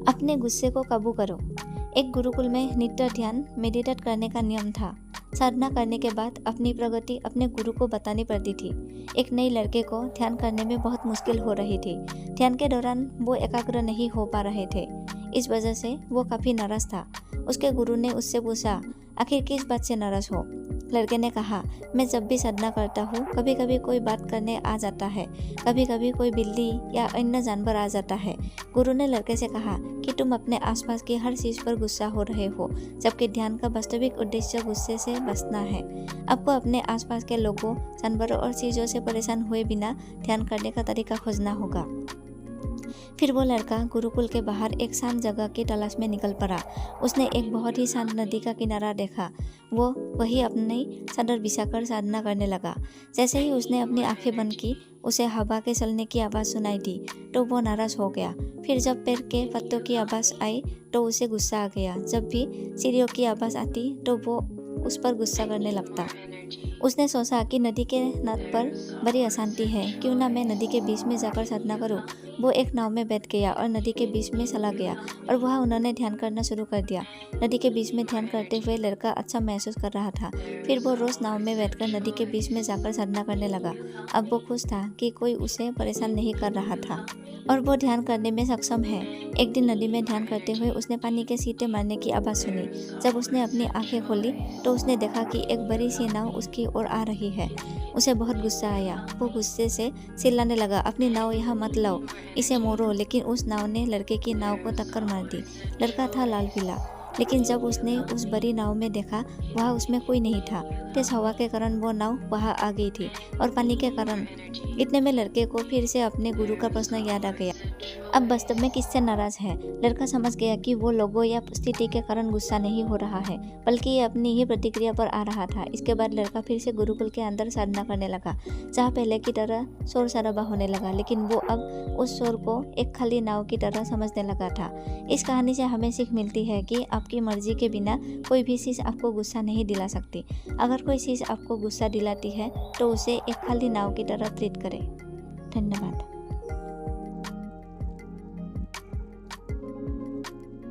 अपने गुस्से को काबू करो। एक गुरुकुल में नित्य ध्यान मेडिटेट करने का नियम था। साधना करने के बाद अपनी प्रगति अपने गुरु को बतानी पड़ती थी। एक नए लड़के को ध्यान करने में बहुत मुश्किल हो रही थी। ध्यान के दौरान वो एकाग्र नहीं हो पा रहे थे। इस वजह से वो काफ़ी नाराज था। उसके गुरु ने उससे पूछा, आखिर किस बात से नाराज हो? लड़के ने कहा, मैं जब भी साधना करता हूँ कभी कभी कोई बात करने आ जाता है, कभी कभी कोई बिल्ली या अन्य जानवर आ जाता है। गुरु ने लड़के से कहा कि तुम अपने आसपास की हर चीज़ पर गुस्सा हो रहे हो, जबकि ध्यान का वास्तविक उद्देश्य गुस्से से बचना है। आपको अपने आसपास के लोगों, जानवरों और चीज़ों से परेशान हुए बिना ध्यान करने का तरीका खोजना होगा। फिर वो लड़का गुरुकुल के बाहर एक शांत जगह की तलाश में निकल पड़ा। उसने एक बहुत ही शांत नदी का किनारा देखा। वो वही अपनी चादर बिछाकर साधना करने लगा। जैसे ही उसने अपनी आंखें बंद की, उसे हवा के चलने की आवाज़ सुनाई दी तो वो नाराज हो गया। फिर जब पैर के पत्तों की आवाज़ आई तो उसे गुस्सा आ गया। जब भी सीढ़ियों की आवाज़ आती तो वो उस पर गुस्सा करने लगता। उसने सोचा कि नदी के नद पर बड़ी अशांति है, क्यों ना मैं नदी के बीच में जाकर साधना करूं। वो एक नाव में बैठ गया और नदी के बीच में चला गया और वहाँ उन्होंने ध्यान करना शुरू कर दिया। नदी के बीच में ध्यान करते हुए लड़का अच्छा महसूस कर रहा था। फिर वो रोज़ नाव में बैठकर नदी के बीच में जाकर साधना करने लगा। अब वो खुश था कि कोई उसे परेशान नहीं कर रहा था और वो ध्यान करने में सक्षम है। एक दिन नदी में ध्यान करते हुए उसने पानी के सीटे मारने की आवाज़ सुनी। जब उसने अपनी आंखें खोली तो उसने देखा कि एक बड़ी सी नाव उसकी ओर आ रही है। उसे बहुत गुस्सा आया। वो गुस्से से चिल्लाने लगा, अपनी नाव यहाँ मत लाओ, इसे मोड़ो। लेकिन उस नाव ने लड़के की नाव को टक्कर मार दी। लड़का था लाल पीला, लेकिन जब उसने उस बड़ी नाव में देखा, वहाँ उसमें कोई नहीं था। तेज हवा के कारण वो नाव वहाँ आ गई थी और पानी के कारण। इतने में लड़के को फिर से अपने गुरु का प्रश्न याद आ गया। अब वास्तव में किससे नाराज है? लड़का समझ गया कि वो लोगों या स्थिति के कारण गुस्सा नहीं हो रहा है, बल्कि ये अपनी ही प्रतिक्रिया पर आ रहा था। इसके बाद लड़का फिर से गुरुकुल के अंदर साधना करने लगा, जहाँ पहले की तरह शोर शराबा होने लगा, लेकिन वो अब उस शोर को एक खाली नाव की तरह समझने लगा था। इस कहानी से हमें सीख मिलती है कि आपकी मर्जी के बिना कोई भी चीज़ आपको गुस्सा नहीं दिला सकती। अगर कोई चीज़ आपको गुस्सा दिलाती है तो उसे एक खाली नाव की तरह ट्रीट करें। धन्यवाद।